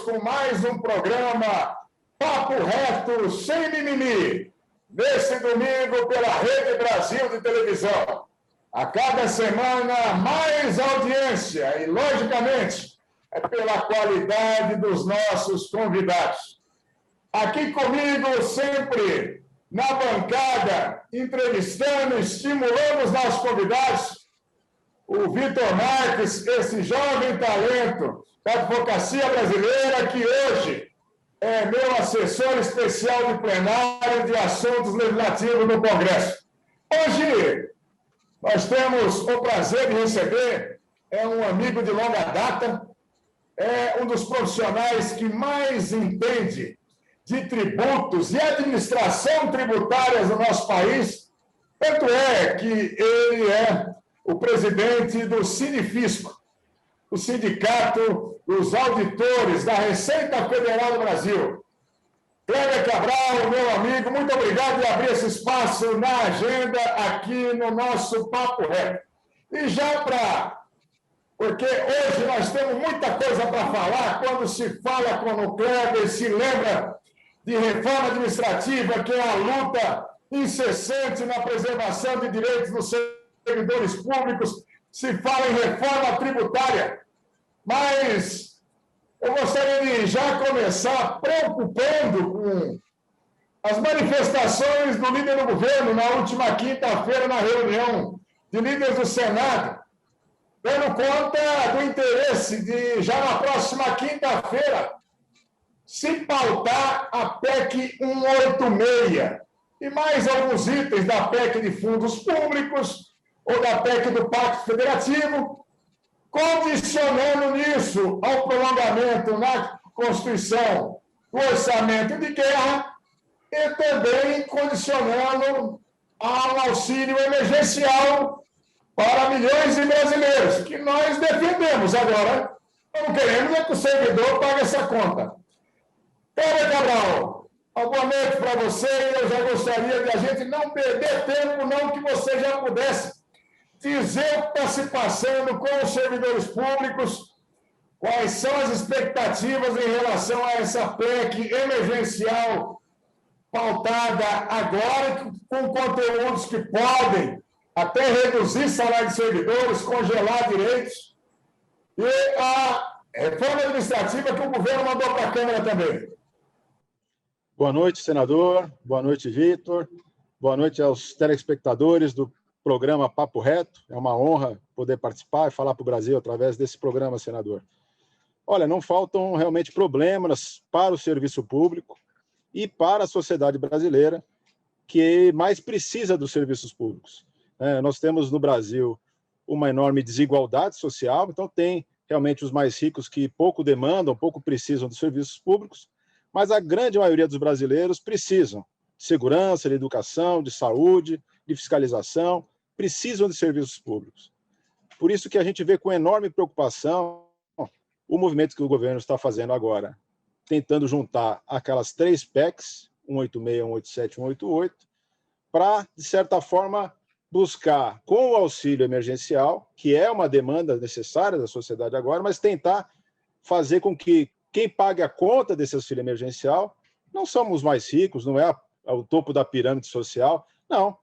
com mais um programa Papo Reto Sem Mimimi, nesse domingo pela Rede Brasil de Televisão. A cada semana, mais audiência e, logicamente, é pela qualidade dos nossos convidados. Aqui comigo, sempre na bancada, entrevistando, estimulando os nossos convidados, o Vitor Marques, esse jovem talento da advocacia brasileira, que hoje é meu assessor especial de plenário de assuntos legislativos no Congresso. Hoje, nós temos o prazer de receber um amigo de longa data, um dos profissionais que mais entende de tributos e administração tributária no nosso país. Tanto é que ele é o presidente do Sinifisco, o Sindicato dos Auditores da Receita Federal do Brasil. Kleber Cabral, meu amigo, muito obrigado por abrir esse espaço na agenda aqui no nosso Papo Reto. E já porque hoje nós temos muita coisa para falar, quando se fala com o Kleber, se lembra de reforma administrativa, que é a luta incessante na preservação de direitos dos servidores públicos, se fala em reforma tributária, mas eu gostaria de já começar preocupando com as manifestações do líder do governo na última quinta-feira, na reunião de líderes do Senado, dando conta do interesse de, já na próxima quinta-feira, se pautar a PEC 186 e mais alguns itens da PEC de fundos públicos ou da PEC do Pacto Federativo, condicionando nisso ao prolongamento na Constituição do orçamento de guerra e também condicionando ao auxílio emergencial para milhões de brasileiros, que nós defendemos agora. Não queremos que o servidor pague essa conta. Kleber Cabral, uma boa noite para você. Eu já gostaria de a gente não perder tempo, não, que você já pudesse dizer o que está se passando com os servidores públicos, quais são as expectativas em relação a essa PEC emergencial pautada agora, com conteúdos que podem até reduzir salário de servidores, congelar direitos, e a reforma administrativa que o governo mandou para a Câmara também. Boa noite, senador. Boa noite, Vitor. Boa noite aos telespectadores do programa Papo Reto. É uma honra poder participar e falar para o Brasil através desse programa, senador. Olha, não faltam realmente problemas para o serviço público e para a sociedade brasileira, que mais precisa dos serviços públicos. Nós temos no Brasil uma enorme desigualdade social, então tem realmente os mais ricos que pouco demandam, pouco precisam dos serviços públicos, mas a grande maioria dos brasileiros precisam de segurança, de educação, de saúde, de fiscalização, precisam de serviços públicos. Por isso que a gente vê com enorme preocupação o movimento que o governo está fazendo agora, tentando juntar aquelas três PECs, 186, 187 e 188, para, de certa forma, buscar, com o auxílio emergencial, que é uma demanda necessária da sociedade agora, mas tentar fazer com que quem pague a conta desse auxílio emergencial não somos os mais ricos, não é o topo da pirâmide social, não,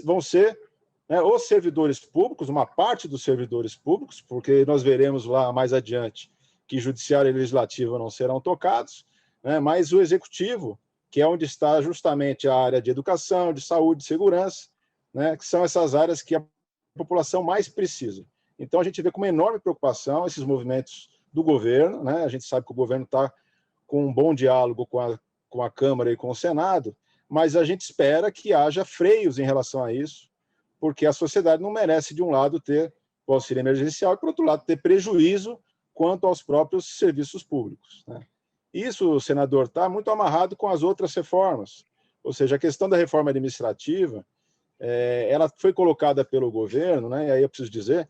vão ser os servidores públicos, uma parte dos servidores públicos, porque nós veremos lá mais adiante que judiciário e legislativo não serão tocados, mas o executivo, que é onde está justamente a área de educação, de saúde, de segurança, que são essas áreas que a população mais precisa. Então, a gente vê com uma enorme preocupação esses movimentos do governo, a gente sabe que o governo está com um bom diálogo com a Câmara e com o Senado, mas a gente espera que haja freios em relação a isso, porque a sociedade não merece, de um lado, ter o auxílio emergencial e, por outro lado, ter prejuízo quanto aos próprios serviços públicos. Isso, senador, está muito amarrado com as outras reformas, ou seja, a questão da reforma administrativa, ela foi colocada pelo governo, e aí eu preciso dizer,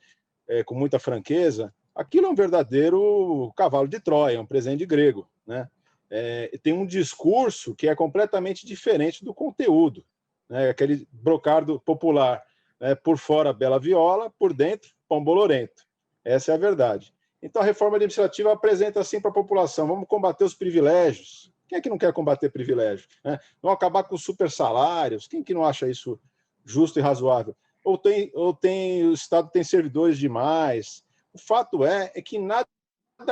com muita franqueza, aquilo é um verdadeiro cavalo de Troia, um presente grego. Tem um discurso que é completamente diferente do conteúdo, aquele brocardo popular, por fora bela viola, por dentro pão bolorento. Essa é a verdade. Então, a reforma administrativa apresenta assim para a população: vamos combater os privilégios. Quem é que não quer combater privilégios? Né? Vamos acabar com os super salários. Quem que não acha isso justo e razoável? O Estado tem servidores demais. O fato é que nada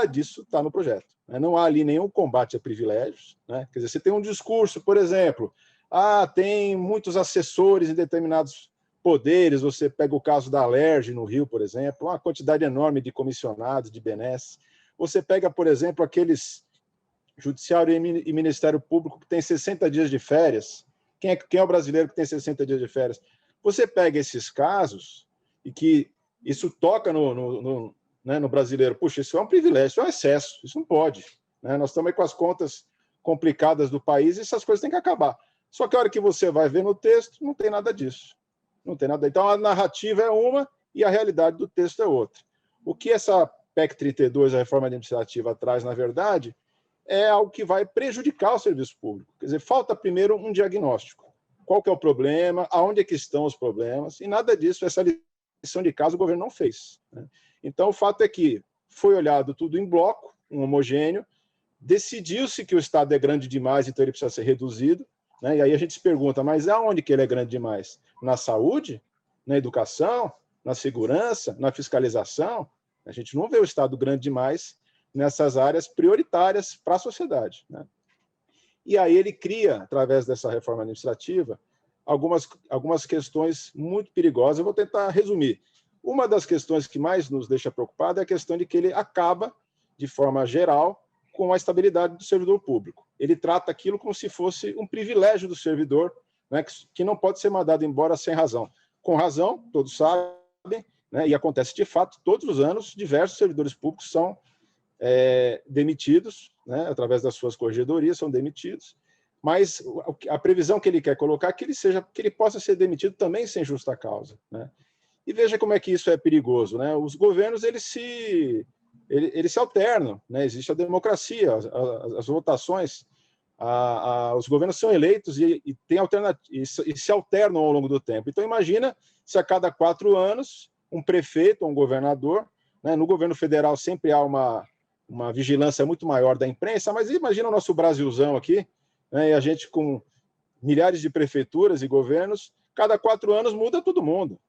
disso está no projeto. Né? Não há ali nenhum combate a privilégios. Né? Quer dizer, você tem um discurso, por exemplo, tem muitos assessores em determinados poderes. Você pega o caso da Alerj no Rio, por exemplo, uma quantidade enorme de comissionados, de benesses. Você pega, por exemplo, aqueles Judiciário e Ministério Público que tem 60 dias de férias. Quem é o brasileiro que tem 60 dias de férias? Você pega esses casos e que isso toca no brasileiro. Puxa, isso é um privilégio, isso é um excesso, isso não pode. Né? Nós estamos aí com as contas complicadas do país e essas coisas têm que acabar. Só que a hora que você vai ver no texto, não tem nada disso. Não tem nada. Então, a narrativa é uma e a realidade do texto é outra. O que essa PEC 32, a reforma administrativa, traz, na verdade, é algo que vai prejudicar o serviço público. Quer dizer, falta primeiro um diagnóstico. Qual que é o problema, aonde é que estão os problemas, e nada disso, essa lição de casa, o governo não fez. Né? Então, o fato é que foi olhado tudo em bloco, um homogêneo, decidiu-se que o Estado é grande demais, então ele precisa ser reduzido, né? E aí a gente se pergunta, mas aonde que ele é grande demais? Na saúde? Na educação? Na segurança? Na fiscalização? A gente não vê o Estado grande demais nessas áreas prioritárias para a sociedade. Né? E aí ele cria, através dessa reforma administrativa, algumas questões muito perigosas. Eu vou tentar resumir. Uma das questões que mais nos deixa preocupados é a questão de que ele acaba, de forma geral, com a estabilidade do servidor público. Ele trata aquilo como se fosse um privilégio do servidor, né, que não pode ser mandado embora sem razão. Com razão, todos sabem, né, e acontece de fato, todos os anos, diversos servidores públicos são demitidos, né, através das suas corregedorias, são demitidos, mas a previsão que ele quer colocar é que ele possa ser demitido também sem justa causa. Né? E veja como é que isso é perigoso. Né? Os governos eles se alternam, né? Existe a democracia, as votações, os governos são eleitos e se alternam ao longo do tempo. Então, imagina se a cada 4 anos um prefeito ou um governador, né? No governo federal sempre há uma vigilância muito maior da imprensa, mas imagina o nosso Brasilzão aqui, né? E a gente com milhares de prefeituras e governos, cada 4 anos muda todo mundo.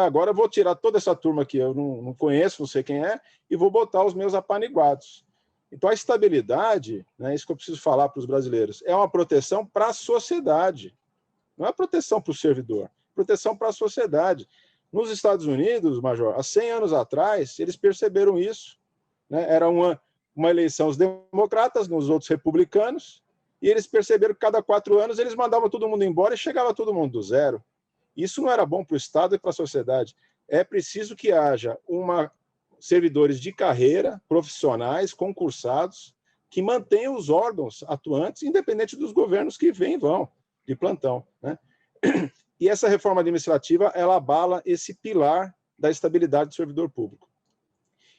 Agora eu vou tirar toda essa turma que eu não conheço, não sei quem é, e vou botar os meus apaniguados. Então, a estabilidade, né, isso que eu preciso falar para os brasileiros, é uma proteção para a sociedade, não é proteção para o servidor, proteção para a sociedade. Nos Estados Unidos, Major, há 100 anos atrás, eles perceberam isso. Né? Era uma eleição os democratas, nos outros republicanos, e eles perceberam que cada 4 anos eles mandavam todo mundo embora e chegava todo mundo do zero. Isso não era bom para o Estado e para a sociedade. É preciso que haja servidores de carreira, profissionais, concursados, que mantenham os órgãos atuantes, independente dos governos que vêm e vão, de plantão. Né? E essa reforma administrativa, ela abala esse pilar da estabilidade do servidor público.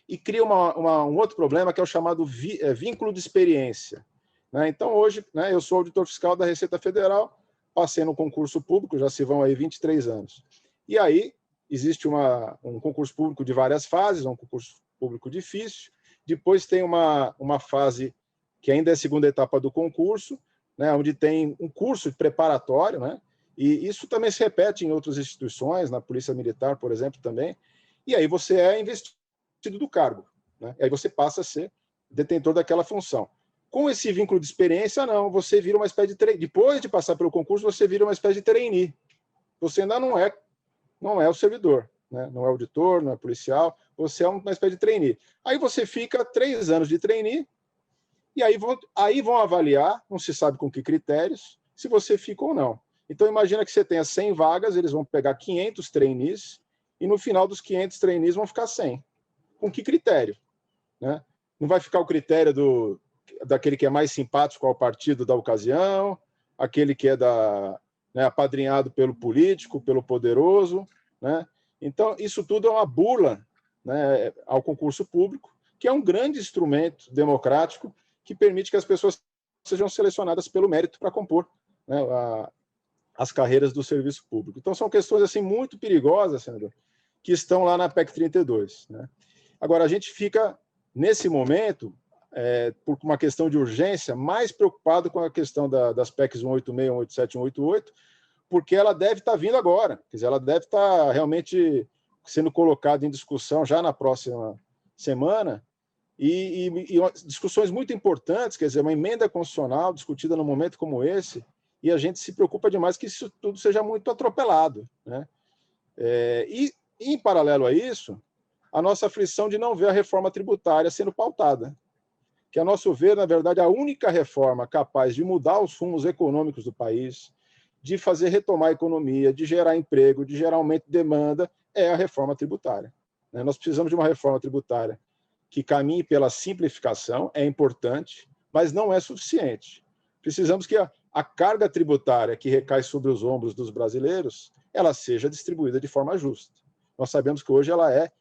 E cria um outro problema, que é o chamado vínculo de experiência. Né? Então, hoje, né, eu sou auditor fiscal da Receita Federal, passei no concurso público, já se vão aí 23 anos. E aí, existe um concurso público de várias fases, um concurso público difícil, depois tem uma fase que ainda é a segunda etapa do concurso, né, onde tem um curso preparatório, né, e isso também se repete em outras instituições, na Polícia Militar, por exemplo, também, e aí você é investido do cargo, né, e aí você passa a ser detentor daquela função. Com esse vínculo de experiência, não, você vira uma espécie de trainee. Depois de passar pelo concurso, você vira uma espécie de trainee. Você ainda não é o servidor, né? Não é auditor, não é policial, você é uma espécie de trainee. Aí você fica 3 anos de trainee, e aí vão avaliar, não se sabe com que critérios, se você fica ou não. Então, imagina que você tenha 100 vagas, eles vão pegar 500 trainees, e no final dos 500 trainees vão ficar 100. Com que critério? Né? Não vai ficar o critério daquele que é mais simpático ao partido da ocasião, aquele que é apadrinhado pelo político, pelo poderoso. Né? Então, isso tudo é uma burla, né, ao concurso público, que é um grande instrumento democrático que permite que as pessoas sejam selecionadas pelo mérito para compor, né, as carreiras do serviço público. Então, são questões assim, muito perigosas, senador, que estão lá na PEC 32. Né? Agora, a gente fica nesse momento, por uma questão de urgência, mais preocupado com a questão das PECs 186, 187, 188, porque ela deve estar vindo agora. Quer dizer, ela deve estar realmente sendo colocada em discussão já na próxima semana, e discussões muito importantes, quer dizer, uma emenda constitucional discutida num momento como esse, e a gente se preocupa demais que isso tudo seja muito atropelado, né? E, em paralelo a isso, a nossa aflição de não ver a reforma tributária sendo pautada, que, a nosso ver, na verdade, a única reforma capaz de mudar os rumos econômicos do país, de fazer retomar a economia, de gerar emprego, de gerar aumento de demanda, é a reforma tributária. Nós precisamos de uma reforma tributária que caminhe pela simplificação, é importante, mas não é suficiente. Precisamos que a carga tributária que recai sobre os ombros dos brasileiros, ela seja distribuída de forma justa. Nós sabemos que hoje ela é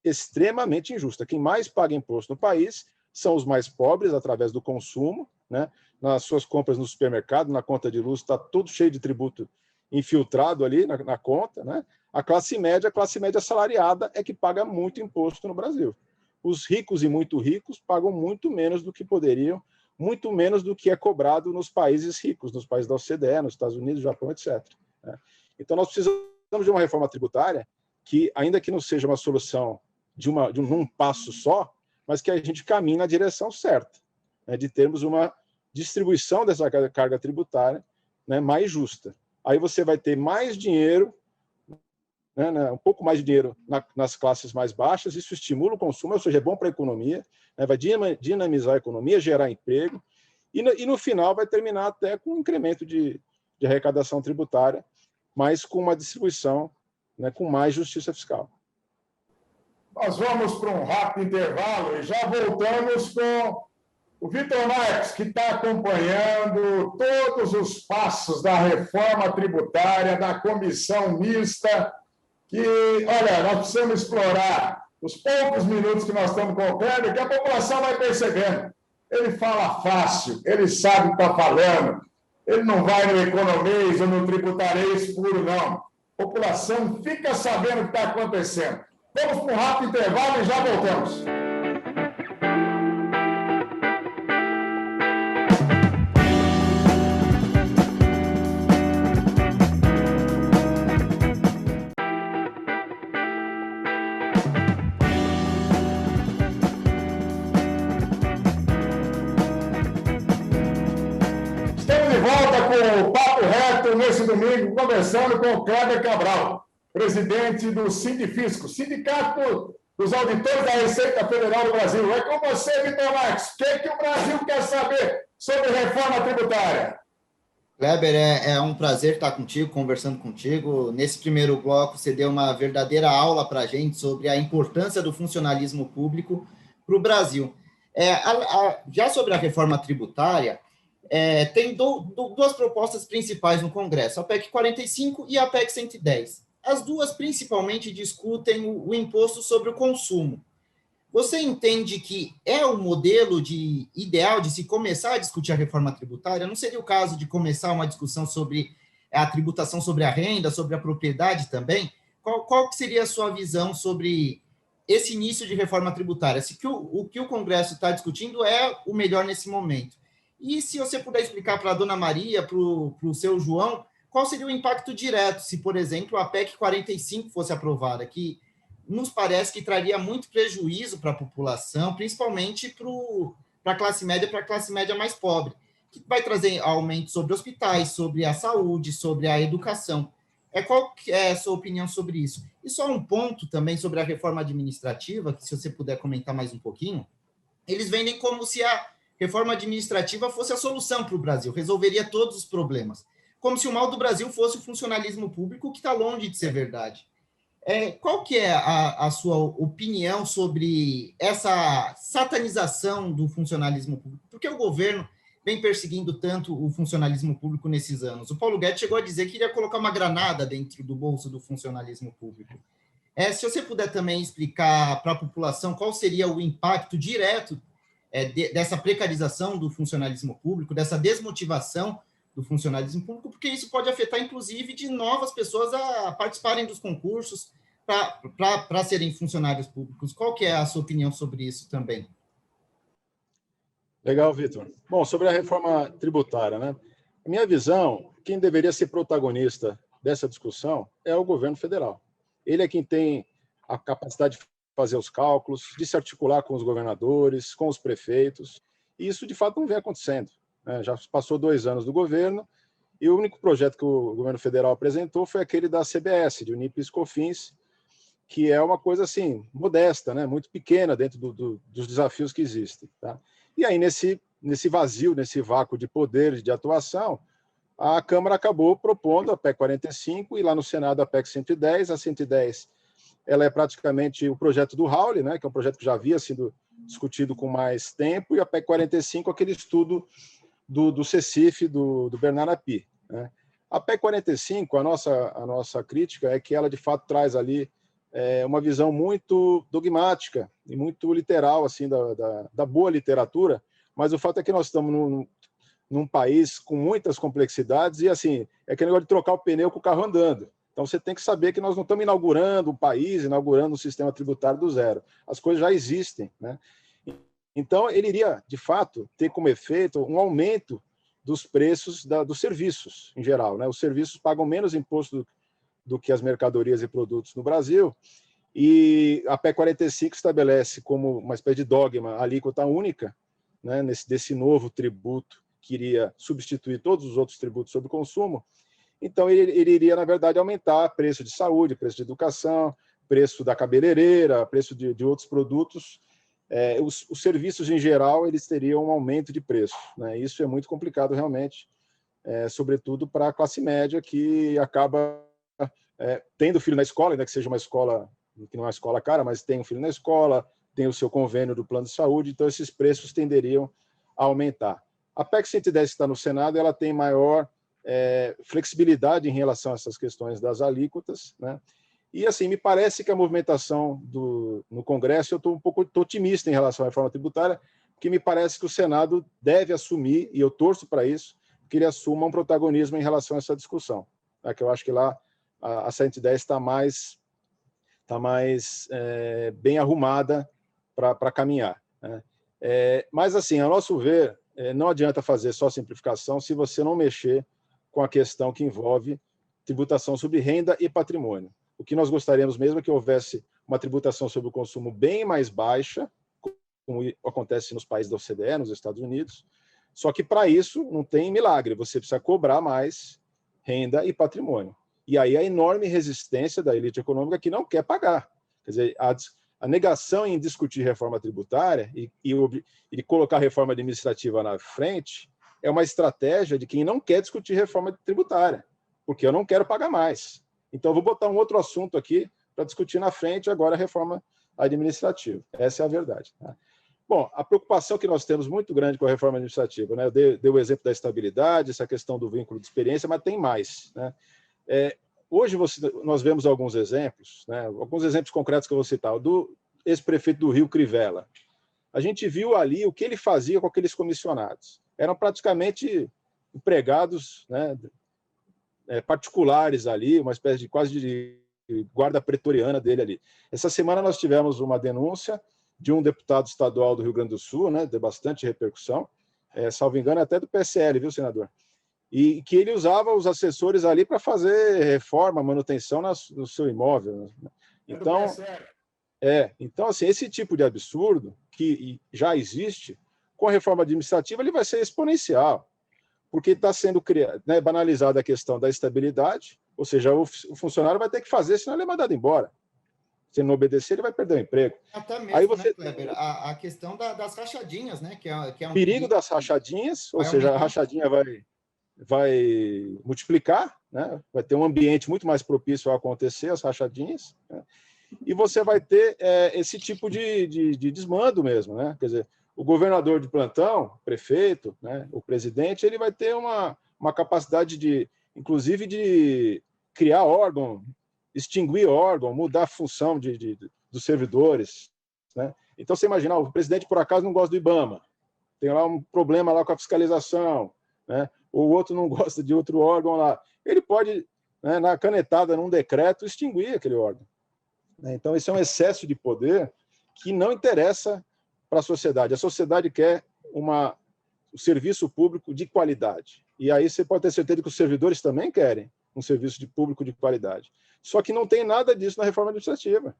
extremamente injusta. Quem mais paga imposto no país são os mais pobres, através do consumo, né? Nas suas compras no supermercado, na conta de luz, está tudo cheio de tributo infiltrado ali na conta, né? A classe média assalariada é que paga muito imposto no Brasil. Os ricos e muito ricos pagam muito menos do que poderiam, muito menos do que é cobrado nos países ricos, nos países da OCDE, nos Estados Unidos, Japão, etc. Então, nós precisamos de uma reforma tributária que, ainda que não seja uma solução de um passo só, mas que a gente caminhe na direção certa, né, de termos uma distribuição dessa carga tributária, né, mais justa. Aí você vai ter mais dinheiro, né, um pouco mais de dinheiro nas classes mais baixas, isso estimula o consumo, ou seja, é bom para a economia, né, vai dinamizar a economia, gerar emprego, e no final vai terminar até com um incremento de arrecadação tributária, mas com uma distribuição, né, com mais justiça fiscal. Nós vamos para um rápido intervalo e já voltamos com o Vitor Marques, que está acompanhando todos os passos da reforma tributária, da comissão mista, que, olha, nós precisamos explorar os poucos minutos que nós estamos colocando, que a população vai percebendo. Ele fala fácil, ele sabe o que está falando, ele não vai no economês ou no tributarês puro, não. A população fica sabendo o que está acontecendo. Vamos para um rápido intervalo e já voltamos. Estamos de volta com o Papo Reto nesse domingo, conversando com o Kleber Cabral, presidente do Sindifisco, Sindicato dos Auditores da Receita Federal do Brasil. É com você, Vitor Marques. O que o Brasil quer saber sobre reforma tributária? Kleber, é um prazer estar contigo, conversando contigo. Nesse primeiro bloco, você deu uma verdadeira aula para a gente sobre a importância do funcionalismo público para o Brasil. Já sobre a reforma tributária, tem duas propostas principais no Congresso, a PEC 45 e a PEC 110. As duas principalmente discutem o imposto sobre o consumo. Você entende que é o modelo ideal de se começar a discutir a reforma tributária? Não seria o caso de começar uma discussão sobre a tributação sobre a renda, sobre a propriedade também? Qual que seria a sua visão sobre esse início de reforma tributária? Se o que o Congresso está discutindo é o melhor nesse momento. E se você puder explicar para a dona Maria, para o seu João, qual seria o impacto direto se, por exemplo, a PEC 45 fosse aprovada, que nos parece que traria muito prejuízo para a população, principalmente para a classe média mais pobre, que vai trazer aumento sobre hospitais, sobre a saúde, sobre a educação. Qual é a sua opinião sobre isso? E só um ponto também sobre a reforma administrativa, que se você puder comentar mais um pouquinho, eles vendem como se a reforma administrativa fosse a solução para o Brasil, resolveria todos os problemas, como se o mal do Brasil fosse o funcionalismo público, que está longe de ser verdade. Qual que é a sua opinião sobre essa satanização do funcionalismo público? Porque o governo vem perseguindo tanto o funcionalismo público nesses anos. O Paulo Guedes chegou a dizer que iria colocar uma granada dentro do bolso do funcionalismo público. Se você puder também explicar para a população qual seria o impacto direto dessa precarização do funcionalismo público, dessa desmotivação do funcionalismo público, porque isso pode afetar, inclusive, de novas pessoas a participarem dos concursos, para serem funcionários públicos. Qual que é a sua opinião sobre isso também? Legal, Vitor. Bom, sobre a reforma tributária, né? A minha visão, quem deveria ser protagonista dessa discussão é o governo federal. Ele é quem tem a capacidade de fazer os cálculos, de se articular com os governadores, com os prefeitos, e isso, de fato, não vem acontecendo, né? Já passou 2 anos do governo, e o único projeto que o governo federal apresentou foi aquele da CBS, de unir PIS e COFINS, que é uma coisa assim, modesta, né? Muito pequena dentro dos desafios que existem. Tá? E aí, nesse vazio, nesse vácuo de poder, de atuação, a Câmara acabou propondo a PEC 45 e lá no Senado a PEC 110. A 110 ela é praticamente o projeto do Raul, né? Que é um projeto que já havia sido discutido com mais tempo, e a PEC 45, aquele estudo do CECIF, do Bernard Api. Né? A PEC 45, a nossa crítica é que ela, de fato, traz ali uma visão muito dogmática e muito literal assim da boa literatura, mas o fato é que nós estamos num país com muitas complexidades e assim é aquele negócio de trocar o pneu com o carro andando. Então você tem que saber que nós não estamos inaugurando um país, inaugurando um sistema tributário do zero. As coisas já existem, né? Então ele iria, de fato, ter como efeito um aumento dos preços dos serviços em geral, né? Os serviços pagam menos imposto do que as mercadorias e produtos no Brasil, e a PEC 45 estabelece como uma espécie de dogma a alíquota única, né, desse novo tributo que iria substituir todos os outros tributos sobre o consumo. Então, ele iria, na verdade, aumentar preço de saúde, preço de educação, preço da cabeleireira, preço de outros produtos. Os serviços, em geral, eles teriam um aumento de preço. Né? Isso é muito complicado, realmente, sobretudo para a classe média, que acaba tendo filho na escola, ainda que seja uma escola que não é uma escola cara, mas tem um filho na escola, tem o seu convênio do plano de saúde, então esses preços tenderiam a aumentar. A PEC 110 que está no Senado, ela tem maior flexibilidade em relação a essas questões das alíquotas, né? E assim, me parece que a movimentação no Congresso, eu estou um pouco otimista em relação à reforma tributária, porque me parece que o Senado deve assumir, e eu torço para isso, que ele assuma um protagonismo em relação a essa discussão, né? Que eu acho que lá a 110 está mais bem arrumada para caminhar. Né? Mas, assim, a nosso ver, não adianta fazer só simplificação se você não mexer com a questão que envolve tributação sobre renda e patrimônio. O que nós gostaríamos mesmo é que houvesse uma tributação sobre o consumo bem mais baixa, como acontece nos países da OCDE, nos Estados Unidos, só que para isso não tem milagre, você precisa cobrar mais renda e patrimônio. E aí a enorme resistência da elite econômica que não quer pagar. Quer dizer, a negação em discutir reforma tributária e colocar reforma administrativa na frente é uma estratégia de quem não quer discutir reforma tributária, porque eu não quero pagar mais. Então, eu vou botar um outro assunto aqui para discutir na frente, agora a reforma administrativa. Essa é a verdade. Tá? Bom, a preocupação que nós temos muito grande com a reforma administrativa, né? Eu dei o exemplo da estabilidade, essa questão do vínculo de experiência, mas tem mais, né? Hoje nós vemos alguns exemplos, né? Alguns exemplos concretos que eu vou citar. O do ex-prefeito do Rio, Crivella. A gente viu ali o que ele fazia com aqueles comissionados. Eram praticamente empregados, né, particulares ali, uma espécie de quase de guarda pretoriana dele ali. Essa semana nós tivemos uma denúncia de um deputado estadual do Rio Grande do Sul, né, de bastante repercussão, salvo engano, até do PSL, viu, senador? E que ele usava os assessores ali para fazer reforma, manutenção no seu imóvel. Então, então, assim, esse tipo de absurdo que já existe, com a reforma administrativa, ele vai ser exponencial, porque está sendo né, banalizada a questão da estabilidade, ou seja, o funcionário vai ter que fazer, senão ele é mandado embora. Se ele não obedecer, ele vai perder o emprego. Até mesmo, aí você... né, Kleber? A questão das rachadinhas, né? Que é um perigo das rachadinhas, ou seja, a rachadinha vai multiplicar, né? Vai ter um ambiente muito mais propício a acontecer, as rachadinhas, né? E você vai ter esse tipo de desmando mesmo, né? Quer dizer, o governador de plantão, o prefeito, né, o presidente, ele vai ter uma capacidade inclusive, de criar órgão, extinguir órgão, mudar a função dos servidores, né? Então, você imagina, o presidente, por acaso, não gosta do IBAMA, tem lá um problema lá com a fiscalização, né? Ou o outro não gosta de outro órgão lá. Ele pode, né, na canetada, num decreto, extinguir aquele órgão. Então, esse é um excesso de poder que não interessa para a sociedade. A sociedade quer um serviço público de qualidade. E aí você pode ter certeza que os servidores também querem um serviço público de qualidade. Só que não tem nada disso na reforma administrativa.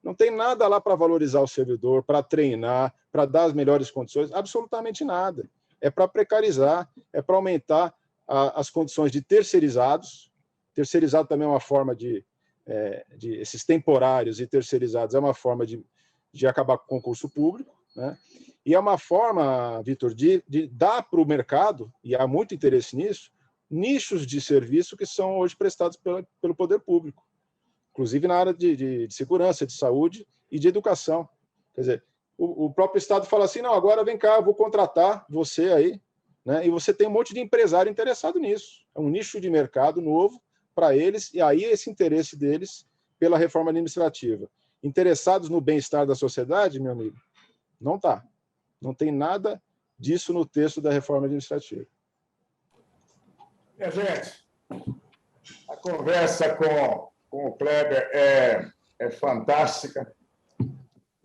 Não tem nada lá para valorizar o servidor, para treinar, para dar as melhores condições, absolutamente nada. É para precarizar, é para aumentar as condições de terceirizados. Terceirizado também é uma forma de esses temporários e terceirizados, é uma forma de acabar com o concurso público, né? E é uma forma, Vitor, de dar para o mercado, e há muito interesse nisso, nichos de serviço que são hoje prestados pelo poder público, inclusive na área de segurança, de saúde e de educação. Quer dizer, o próprio Estado fala assim, não, agora vem cá, eu vou contratar você aí, né? E você tem um monte de empresário interessado nisso. É um nicho de mercado novo para eles, e aí esse interesse deles pela reforma administrativa. Interessados no bem-estar da sociedade, meu amigo, não está. Não tem nada disso no texto da reforma administrativa. Minha gente, a conversa com o Kleber é fantástica.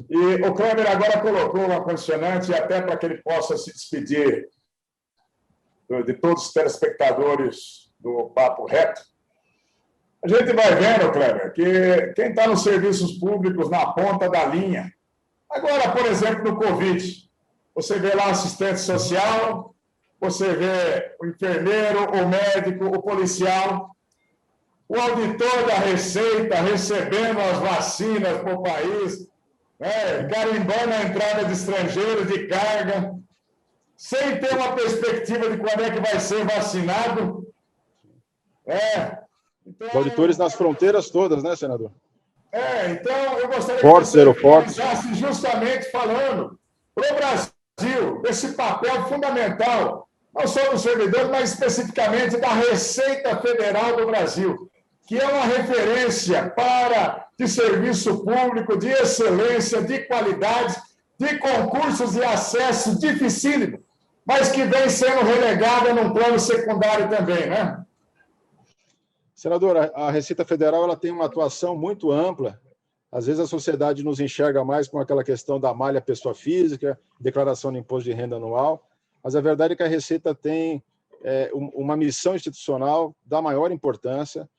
E o Kleber agora colocou uma condicionante, até para que ele possa se despedir de todos os telespectadores do Papo Reto. A gente vai vendo, Kleber, que quem está nos serviços públicos na ponta da linha, agora, por exemplo, no Covid, você vê lá assistente social, você vê o enfermeiro, o médico, o policial, o auditor da Receita recebendo as vacinas para o país, né, garimbando a entrada de estrangeiros de carga, sem ter uma perspectiva de quando é que vai ser vacinado. Então, auditores nas fronteiras todas, né, senador? Então eu gostaria portos, que você aeroportos, justamente falando para o Brasil desse papel fundamental, não só dos servidores, mas especificamente da Receita Federal do Brasil, que é uma referência de serviço público, de excelência, de qualidade, de concursos de acesso dificílimo, mas que vem sendo relegada num plano secundário também, né? Senador, a Receita Federal ela tem uma atuação muito ampla. Às vezes a sociedade nos enxerga mais com aquela questão da malha pessoa física, declaração de imposto de renda anual, mas a verdade é que a Receita tem uma missão institucional da maior importância.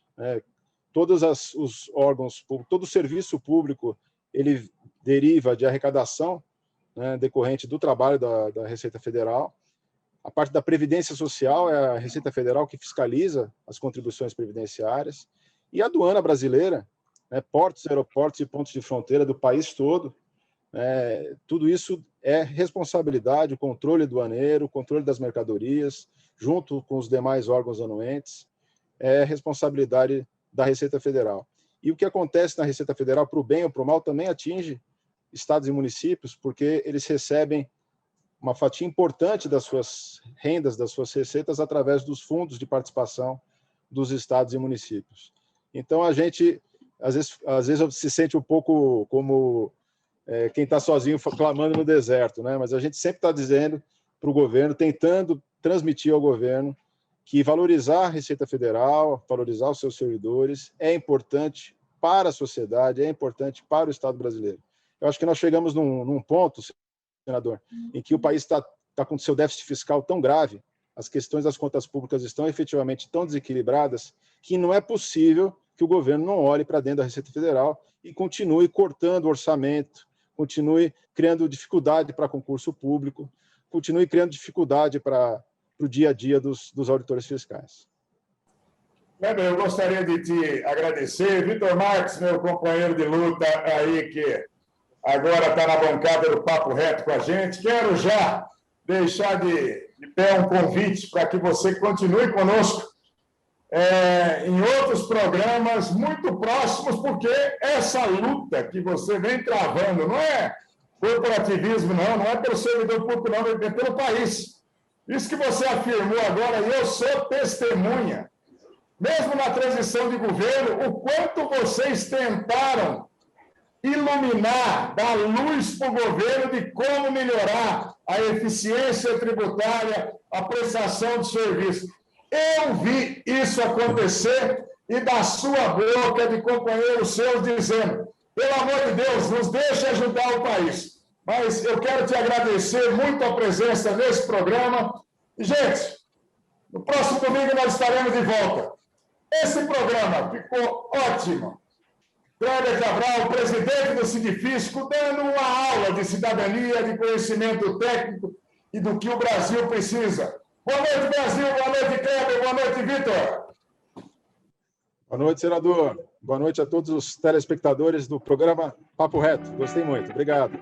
Todos os órgãos públicos, todo o serviço público, ele deriva de arrecadação, né, decorrente do trabalho da Receita Federal. A parte da Previdência Social é a Receita Federal que fiscaliza as contribuições previdenciárias. E a aduana brasileira, né, portos, aeroportos e pontos de fronteira do país todo, tudo isso é responsabilidade, o controle aduaneiro, o controle das mercadorias, junto com os demais órgãos anuentes, é responsabilidade da Receita Federal. E o que acontece na Receita Federal, para o bem ou para o mal, também atinge estados e municípios, porque eles recebem uma fatia importante das suas rendas, das suas receitas, através dos fundos de participação dos estados e municípios. Então, a gente, às vezes se sente um pouco como quem está sozinho clamando no deserto, né? Mas a gente sempre está dizendo para o governo, tentando transmitir ao governo, que valorizar a Receita Federal, valorizar os seus servidores, é importante para a sociedade, é importante para o Estado brasileiro. Eu acho que nós chegamos num ponto, senador, em que o país está com seu déficit fiscal tão grave, as questões das contas públicas estão efetivamente tão desequilibradas, que não é possível que o governo não olhe para dentro da Receita Federal e continue cortando o orçamento, continue criando dificuldade para concurso público, continue criando dificuldade para o dia a dia dos auditores fiscais. Kleber, eu gostaria de te agradecer. Vitor Marques, meu companheiro de luta aí, que agora está na bancada do Papo Reto com a gente. Quero já deixar de pé um convite para que você continue conosco em outros programas muito próximos, porque essa luta que você vem travando não é corporativismo, não é pelo servidor público, não, é pelo país. Isso que você afirmou agora, e eu sou testemunha, mesmo na transição de governo, o quanto vocês tentaram iluminar, dar luz para o governo de como melhorar a eficiência tributária, a prestação de serviço. Eu vi isso acontecer e da sua boca, de companheiros seus, dizendo: Pelo amor de Deus, nos deixe ajudar o país. Mas eu quero te agradecer muito a presença nesse programa. E, gente, no próximo domingo nós estaremos de volta. Esse programa ficou ótimo. Kleber Cabral, presidente do Sindifisco, dando uma aula de cidadania, de conhecimento técnico e do que o Brasil precisa. Boa noite, Brasil. Boa noite, Kleber. Boa noite, Vitor. Boa noite, senador. Boa noite a todos os telespectadores do programa Papo Reto. Gostei muito. Obrigado.